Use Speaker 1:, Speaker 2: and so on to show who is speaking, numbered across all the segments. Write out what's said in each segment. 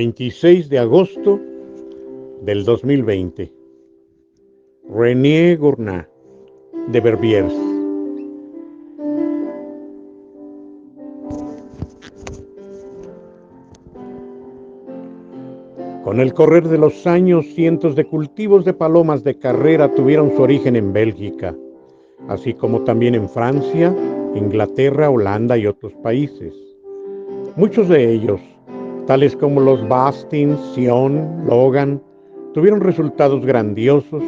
Speaker 1: 26 de agosto del 2020. René Gournat, de Verbiers. Con el correr de los años, cientos de cultivos de palomas de carrera tuvieron su origen en Bélgica, así como también en Francia, Inglaterra, Holanda y otros países. Muchos de ellos, tales como los Bastin, Sion, Logan, tuvieron resultados grandiosos,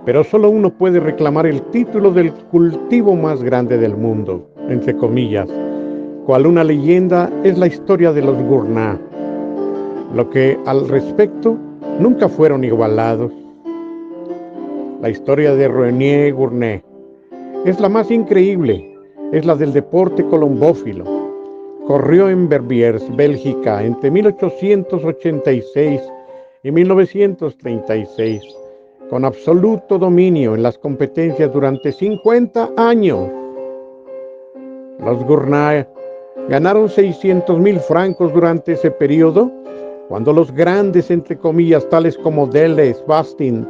Speaker 1: pero solo uno puede reclamar el título del cultivo más grande del mundo, entre comillas, cual una leyenda es la historia de los Gournat, lo que al respecto nunca fueron igualados. La historia de René Gournat es la más increíble, es la del deporte colombófilo. Corrió en Verbiers, Bélgica, entre 1886 y 1936, con absoluto dominio en las competencias durante 50 años. Los Gournat ganaron 600,000 francos durante ese periodo, cuando los grandes, entre comillas, tales como Deleuze, Bastin,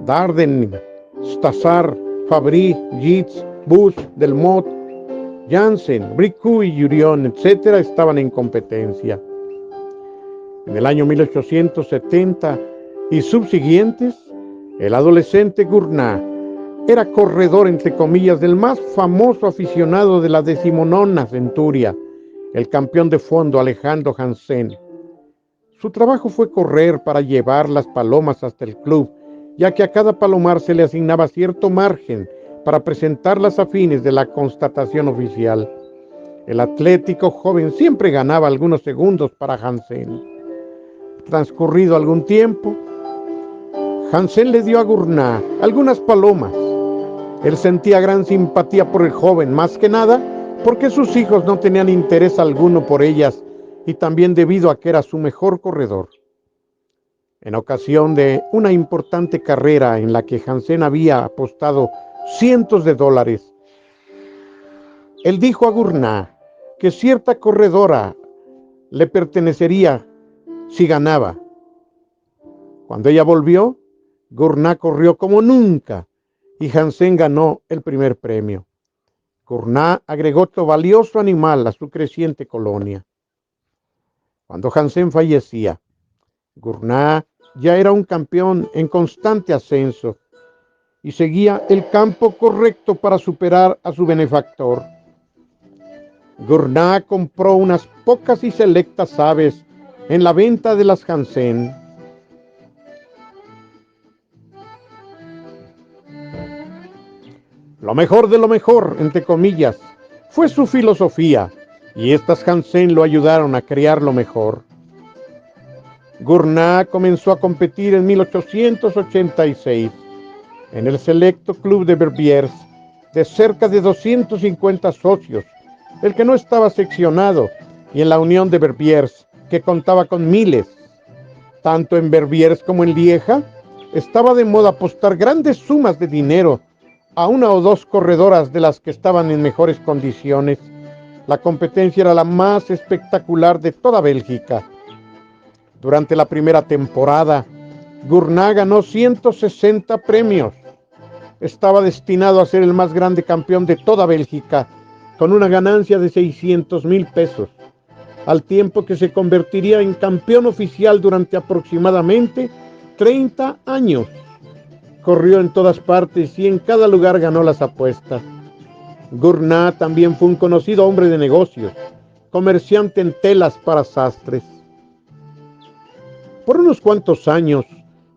Speaker 1: Dardenne, Stassard, Fabry, Yeats, Bush, Delmotte, Janssen, Bricout y Jurion, etc., estaban en competencia. En el año 1870 y subsiguientes, el adolescente Gournat era corredor, entre comillas, del más famoso aficionado de la 19ª centuria, el campeón de fondo Alejandro Janssen. Su trabajo fue correr para llevar las palomas hasta el club, ya que a cada palomar se le asignaba cierto margen para presentarlas a fines de la constatación oficial. El atlético joven siempre ganaba algunos segundos para Janssen. Transcurrido algún tiempo, Janssen le dio a Gournat algunas palomas. Él sentía gran simpatía por el joven, más que nada porque sus hijos no tenían interés alguno por ellas y también debido a que era su mejor corredor. En ocasión de una importante carrera en la que Janssen había apostado cientos de dólares, él dijo a Gournat que cierta corredora le pertenecería si ganaba. Cuando ella volvió, Gournat corrió como nunca y Janssen ganó el primer premio. Gournat agregó otro valioso animal a su creciente colonia. Cuando Janssen fallecía, Gournat ya era un campeón en constante ascenso y seguía el campo correcto para superar a su benefactor. Gournat compró unas pocas y selectas aves en la venta de las Janssen. Lo mejor de lo mejor, entre comillas, fue su filosofía, y estas Janssen lo ayudaron a crear lo mejor. Gournat comenzó a competir en 1886 en el selecto club de Verbiers de cerca de 250 socios, el que no estaba seccionado, y en la Unión de Verbiers, que contaba con miles. Tanto en Verbiers como en Lieja, estaba de moda apostar grandes sumas de dinero a una o dos corredoras de las que estaban en mejores condiciones. La competencia era la más espectacular de toda Bélgica. Durante la primera temporada, Gournat ganó 160 premios. Estaba destinado a ser el más grande campeón de toda Bélgica, con una ganancia de 600,000 pesos, al tiempo que se convertiría en campeón oficial durante aproximadamente 30 años. Corrió en todas partes y en cada lugar ganó las apuestas. Gournat también fue un conocido hombre de negocios, comerciante en telas para sastres. Por unos cuantos años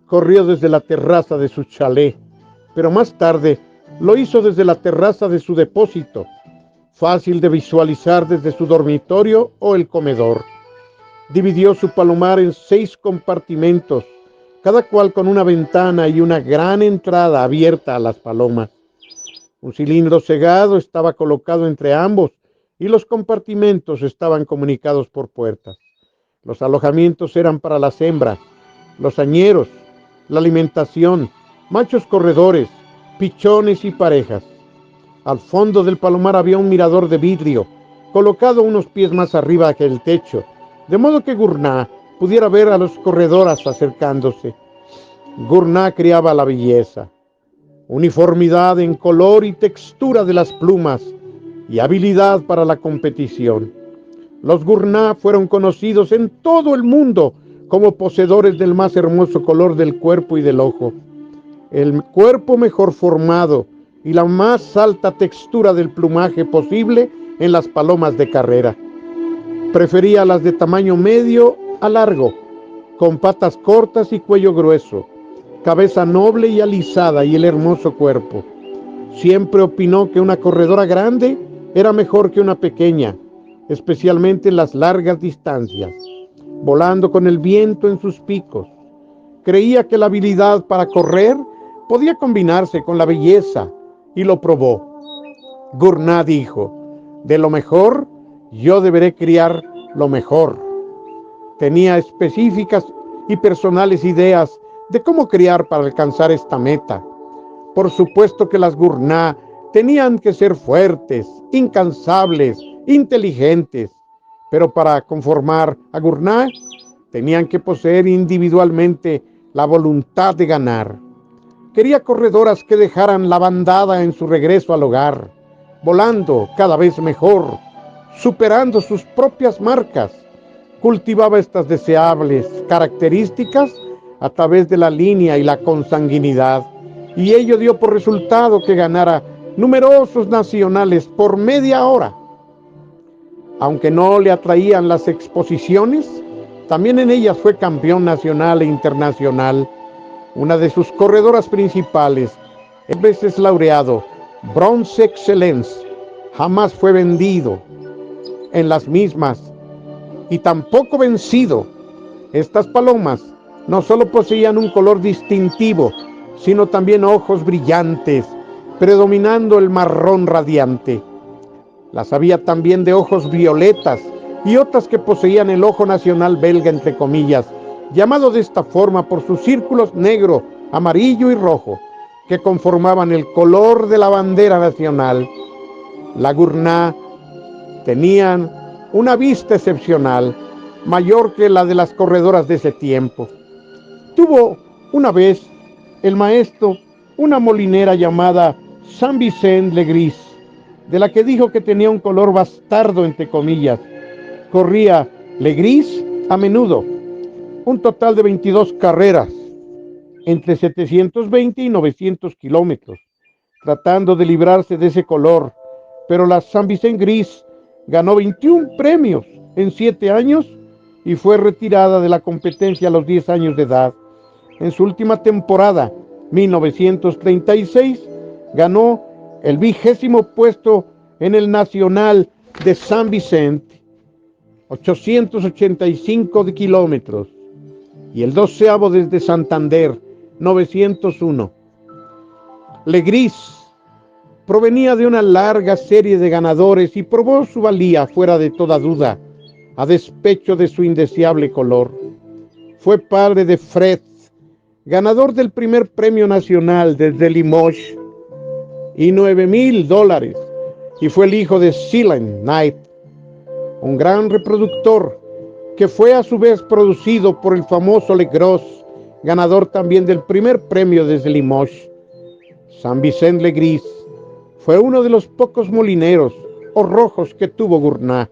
Speaker 1: corrió desde la terraza de su chalet, pero más tarde lo hizo desde la terraza de su depósito, fácil de visualizar desde su dormitorio o el comedor. Dividió su palomar en 6 compartimentos, cada cual con una ventana y una gran entrada abierta a las palomas. Un cilindro cegado estaba colocado entre ambos y los compartimentos estaban comunicados por puertas. Los alojamientos eran para las hembras, los hañeros, la alimentación, machos corredores, pichones y parejas. Al fondo del palomar había un mirador de vidrio, colocado unos pies más arriba que el techo, de modo que Gournat pudiera ver a los corredoras acercándose. Gurnah criaba la belleza, uniformidad en color y textura de las plumas y habilidad para la competición. Los Gurnah fueron conocidos en todo el mundo como poseedores del más hermoso color del cuerpo y del ojo, el cuerpo mejor formado y la más alta textura del plumaje posible en las palomas de carrera. Prefería las de tamaño medio a largo, con patas cortas y cuello grueso, cabeza noble y alisada y el hermoso cuerpo. Siempre opinó que una corredora grande era mejor que una pequeña, especialmente en las largas distancias, volando con el viento en sus picos. Creía que la habilidad para correr podía combinarse con la belleza y lo probó. Gurnah dijo: de lo mejor, yo deberé criar lo mejor. Tenía específicas y personales ideas de cómo criar para alcanzar esta meta. Por supuesto que las Gurnah tenían que ser fuertes, incansables, inteligentes, pero para conformar a Gurnah tenían que poseer individualmente la voluntad de ganar. Quería corredoras que dejaran la bandada en su regreso al hogar, volando cada vez mejor, superando sus propias marcas. Cultivaba estas deseables características a través de la línea y la consanguinidad, y ello dio por resultado que ganara numerosos nacionales por media hora. Aunque no le atraían las exposiciones, también en ellas fue campeón nacional e internacional. Una de sus corredoras principales, en veces laureado Bronze Excellence, jamás fue vendido en las mismas y tampoco vencido. Estas palomas no solo poseían un color distintivo, sino también ojos brillantes, predominando el marrón radiante. Las había también de ojos violetas y otras que poseían el ojo nacional belga, entre comillas, llamado de esta forma por sus círculos negro, amarillo y rojo, que conformaban el color de la bandera nacional. La Gurnah tenían una vista excepcional, mayor que la de las corredoras de ese tiempo. Tuvo una vez el maestro una molinera llamada Saint-Vicent-Legris, de la que dijo que tenía un color bastardo, entre comillas. Corría Legris a menudo, un total de 22 carreras, entre 720 y 900 kilómetros, tratando de librarse de ese color, pero la Saint-Vicent-Gris ganó 21 premios en 7 años y fue retirada de la competencia a los 10 años de edad. En su última temporada, 1936, ganó el 20º puesto en el Nacional de Saint-Vicent, 885 kilómetros, y el 12º desde Santander, 901. Legris provenía de una larga serie de ganadores y probó su valía fuera de toda duda, a despecho de su indeseable color. Fue padre de Fred, ganador del primer premio nacional desde Limoges, y $9,000, y fue el hijo de Silent Knight, un gran reproductor que fue a su vez producido por el famoso Legros, ganador también del primer premio desde Limoges. Saint-Vicent-Legris fue uno de los pocos molineros o rojos que tuvo Gurnah.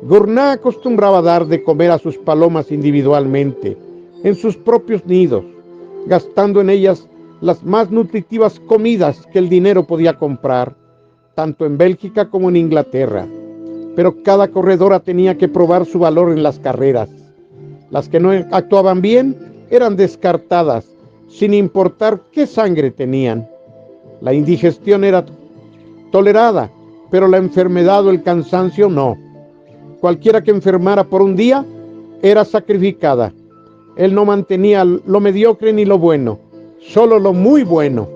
Speaker 1: Gurnah acostumbraba dar de comer a sus palomas individualmente, en sus propios nidos, gastando en ellas las más nutritivas comidas que el dinero podía comprar, tanto en Bélgica como en Inglaterra. Pero cada corredora tenía que probar su valor en las carreras. Las que no actuaban bien eran descartadas, sin importar qué sangre tenían. La indigestión era tolerada, pero la enfermedad o el cansancio no. Cualquiera que enfermara por un día era sacrificada. Él no mantenía lo mediocre ni lo bueno, solo lo muy bueno.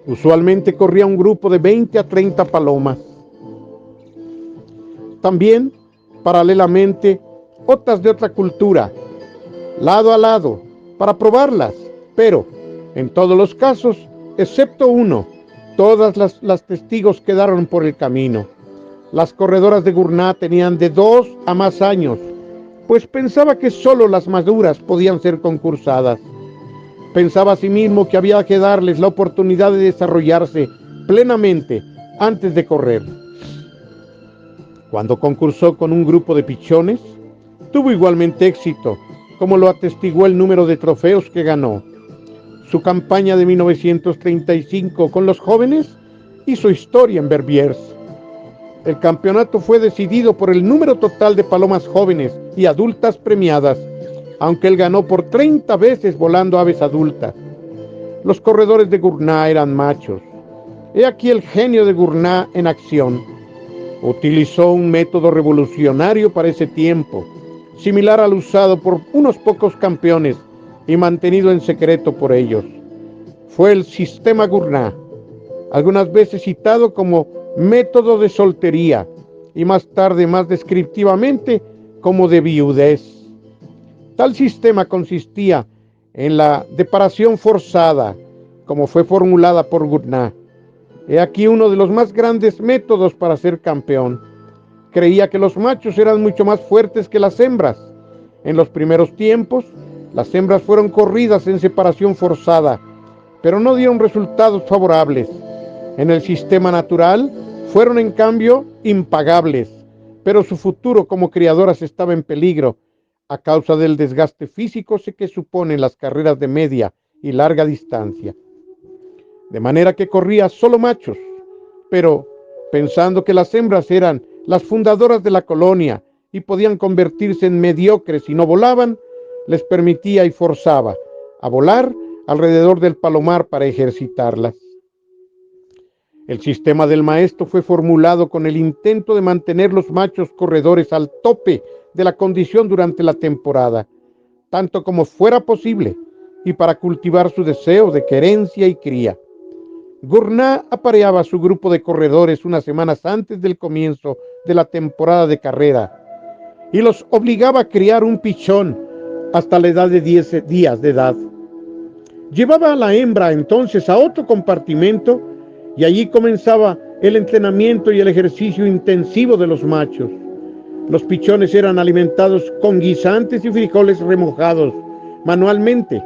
Speaker 1: Usualmente corría un grupo de 20 a 30 palomas. También, paralelamente, otras de otra cultura, lado a lado, para probarlas, pero en todos los casos, excepto uno, todas las testigos quedaron por el camino. Las corredoras de Gurnah tenían de 2 a más años pues pensaba que solo las maduras podían ser concursadas. Pensaba asimismo que había que darles la oportunidad de desarrollarse plenamente antes de correr. Cuando concursó con un grupo de pichones, tuvo igualmente éxito, como lo atestiguó el número de trofeos que ganó. Su campaña de 1935 con los jóvenes hizo historia en Verviers. El campeonato fue decidido por el número total de palomas jóvenes y adultas premiadas, aunque él ganó por 30 veces volando aves adultas. Los corredores de Gournat eran machos. He aquí el genio de Gournat en acción. Utilizó un método revolucionario para ese tiempo, similar al usado por unos pocos campeones y mantenido en secreto por ellos. Fue el sistema Gournat, algunas veces citado como método de soltería y más tarde, más descriptivamente, como de viudez. Tal sistema consistía en la deparación forzada, como fue formulada por Gournat. He aquí uno de los más grandes métodos para ser campeón. Creía que los machos eran mucho más fuertes que las hembras. En los primeros tiempos, las hembras fueron corridas en separación forzada, pero no dieron resultados favorables. En el sistema natural, fueron en cambio impagables, pero su futuro como criadoras estaba en peligro a causa del desgaste físico que suponen las carreras de media y larga distancia. De manera que corría solo machos, pero pensando que las hembras eran las fundadoras de la colonia y podían convertirse en mediocres si no volaban, les permitía y forzaba a volar alrededor del palomar para ejercitarlas. El sistema del maestro fue formulado con el intento de mantener los machos corredores al tope de la condición durante la temporada, tanto como fuera posible, y para cultivar su deseo de querencia y cría. Gournat apareaba a su grupo de corredores unas semanas antes del comienzo de la temporada de carrera y los obligaba a criar un pichón hasta la edad de 10 días de edad. Llevaba a la hembra entonces a otro compartimento y allí comenzaba el entrenamiento y el ejercicio intensivo de los machos. Los pichones eran alimentados con guisantes y frijoles remojados manualmente.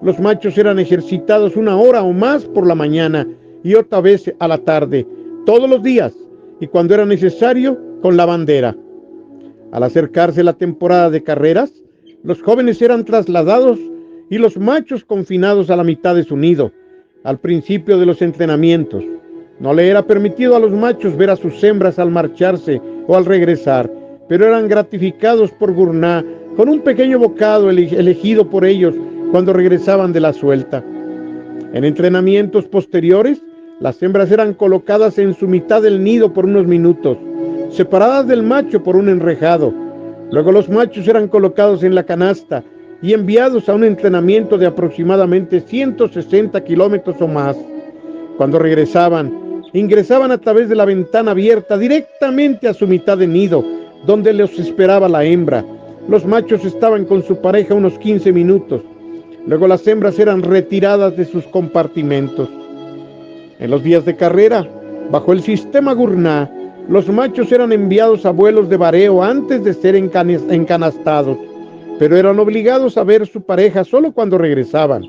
Speaker 1: Los machos eran ejercitados 1 hora o más por la mañana y otra vez a la tarde, todos los días, y cuando era necesario, con la bandera. Al acercarse la temporada de carreras, los jóvenes eran trasladados y los machos confinados a la mitad de su nido. Al principio de los entrenamientos, no le era permitido a los machos ver a sus hembras al marcharse o al regresar, pero eran gratificados por Gournat con un pequeño bocado elegido por ellos cuando regresaban de la suelta. En entrenamientos posteriores, las hembras eran colocadas en su mitad del nido por unos minutos, separadas del macho por un enrejado. Luego los machos eran colocados en la canasta y enviados a un entrenamiento de aproximadamente 160 kilómetros o más. Cuando regresaban, ingresaban a través de la ventana abierta directamente a su mitad de nido, donde los esperaba la hembra. Los machos estaban con su pareja unos 15 minutos. Luego las hembras eran retiradas de sus compartimentos. En los días de carrera, bajo el sistema Gournat, los machos eran enviados a vuelos de vareo antes de ser encanastados, pero eran obligados a ver su pareja solo cuando regresaban.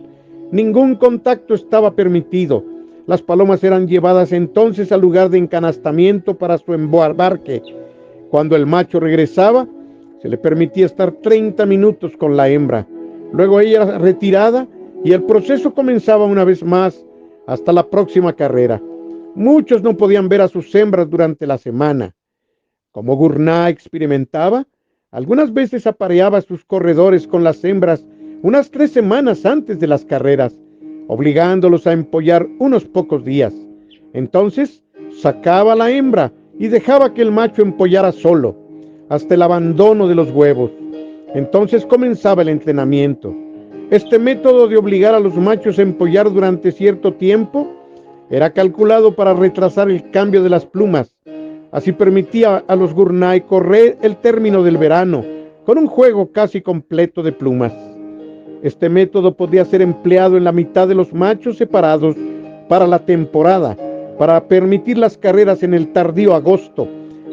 Speaker 1: Ningún contacto estaba permitido. Las palomas eran llevadas entonces al lugar de encanastamiento para su embarque. Cuando el macho regresaba, se le permitía estar 30 minutos con la hembra. Luego ella era retirada y el proceso comenzaba una vez más hasta la próxima carrera. Muchos no podían ver a sus hembras durante la semana. Como Gournat experimentaba, algunas veces apareaba a sus corredores con las hembras unas 3 semanas antes de las carreras, obligándolos a empollar unos pocos días. Entonces sacaba a la hembra y dejaba que el macho empollara solo, hasta el abandono de los huevos. Entonces comenzaba el entrenamiento. Este método de obligar a los machos a empollar durante cierto tiempo era calculado para retrasar el cambio de las plumas. Así permitía a los Gournat correr el término del verano con un juego casi completo de plumas. Este método podía ser empleado en la mitad de los machos separados para la temporada, para permitir las carreras en el tardío agosto,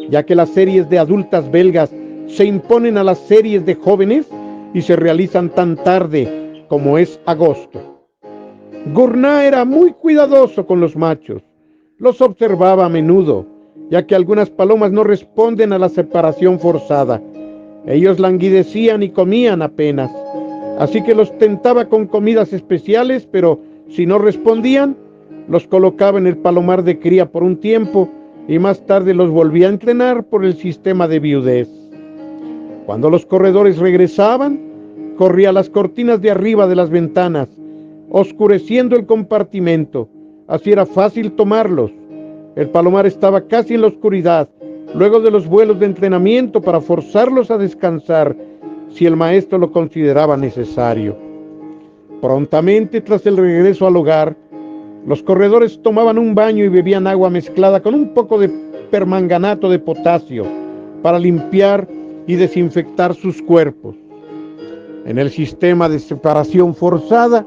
Speaker 1: ya que las series de adultas belgas se imponen a las series de jóvenes y se realizan tan tarde como es agosto. Gournat era muy cuidadoso con los machos. Los observaba a menudo, ya que algunas palomas no responden a la separación forzada. Ellos languidecían y comían apenas. Así que los tentaba con comidas especiales, pero si no respondían, los colocaba en el palomar de cría por un tiempo y más tarde los volvía a entrenar por el sistema de viudez. Cuando los corredores regresaban, corría las cortinas de arriba de las ventanas, oscureciendo el compartimento. Así era fácil tomarlos. El palomar estaba casi en la oscuridad, luego de los vuelos de entrenamiento para forzarlos a descansar, si el maestro lo consideraba necesario. Prontamente, tras el regreso al hogar, los corredores tomaban un baño y bebían agua mezclada con un poco de permanganato de potasio para limpiar y desinfectar sus cuerpos. En el sistema de separación forzada,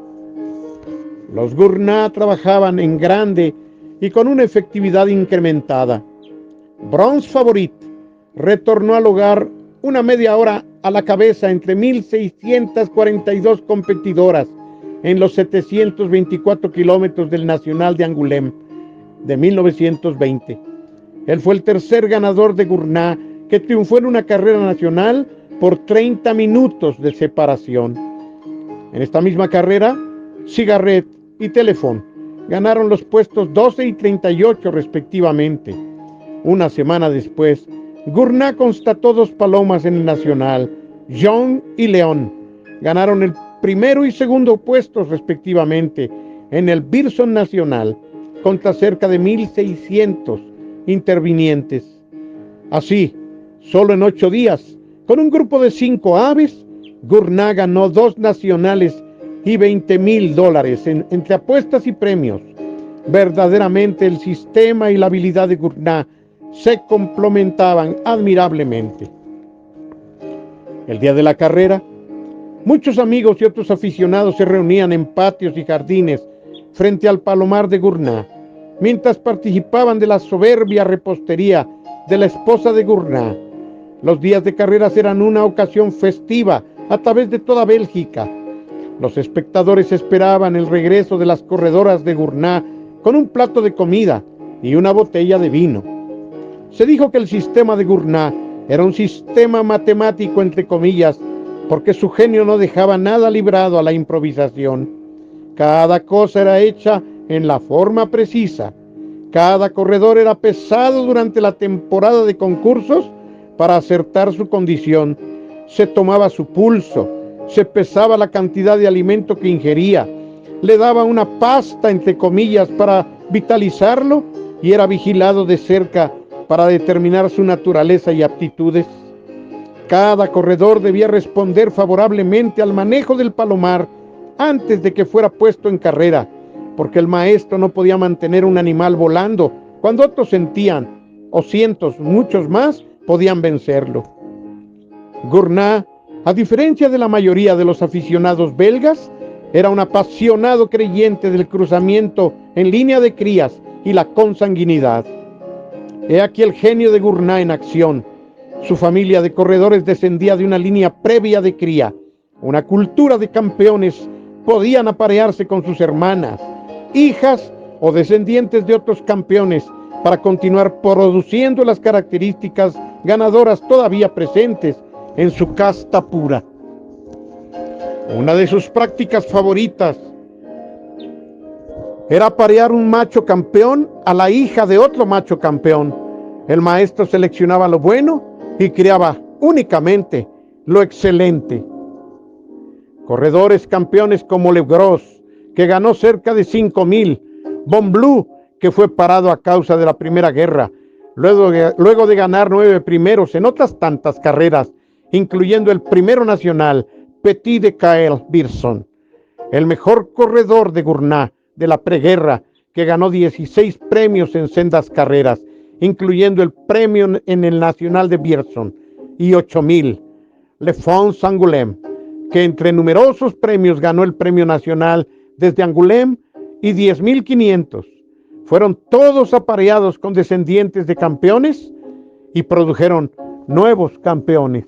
Speaker 1: los Gournat trabajaban en grande y con una efectividad incrementada. Bronze Favorit retornó al hogar una media hora a la cabeza entre 1,642 competidoras en los 724 kilómetros del Nacional de Angoulême de 1920. Él fue el tercer ganador de Gournat que triunfó en una carrera nacional por 30 minutos de separación. En esta misma carrera, Cigarret y Telefón ganaron los puestos 12 y 38 respectivamente. Una semana después, Gournat constató 2 palomas en el nacional. John y León ganaron el primero y segundo puestos respectivamente en el Bearson Nacional contra cerca de 1,600 intervinientes. Así, solo en 8 días, con un grupo de 5 aves, Gournat ganó 2 nacionales y $20,000 entre apuestas y premios. Verdaderamente el sistema y la habilidad de Gournat se complementaban admirablemente. El día de la carrera, muchos amigos y otros aficionados se reunían en patios y jardines frente al palomar de Gournat, mientras participaban de la soberbia repostería de la esposa de Gournat. Los días de carreras eran una ocasión festiva a través de toda Bélgica. Los espectadores esperaban el regreso de las corredoras de Gournat con un plato de comida y una botella de vino. Se dijo que el sistema de Gournat era un sistema matemático, entre comillas, porque su genio no dejaba nada librado a la improvisación. Cada cosa era hecha en la forma precisa. Cada corredor era pesado durante la temporada de concursos para acertar su condición. Se tomaba su pulso, se pesaba la cantidad de alimento que ingería, le daba una pasta, entre comillas, para vitalizarlo y era vigilado de cerca para determinar su naturaleza y aptitudes. Cada corredor debía responder favorablemente al manejo del palomar antes de que fuera puesto en carrera, porque el maestro no podía mantener un animal volando cuando otros sentían, o cientos, muchos más, podían vencerlo. Gournat, a diferencia de la mayoría de los aficionados belgas, era un apasionado creyente del cruzamiento en línea de crías y la consanguinidad. He aquí el genio de Gournat en acción. Su familia de corredores descendía de una línea previa de cría. Una cultura de campeones podían aparearse con sus hermanas, hijas o descendientes de otros campeones para continuar produciendo las características ganadoras todavía presentes en su casta pura. Una de sus prácticas favoritas era aparear un macho campeón a la hija de otro macho campeón. El maestro seleccionaba lo bueno y criaba únicamente lo excelente. Corredores campeones como Le Gros, que ganó cerca de 5,000, Bonblou, que fue parado a causa de la Primera Guerra, luego de ganar 9 primeros en otras tantas carreras, incluyendo el primero nacional, Petit de Cael Bearson, el mejor corredor de Gournat de la preguerra, que ganó 16 premios en sendas carreras, incluyendo el premio en el Nacional de Bearson, y 8,000, Le Fons Angoulême, que entre numerosos premios ganó el premio nacional desde Angoulême, y 10,500. Fueron todos apareados con descendientes de campeones y produjeron nuevos campeones.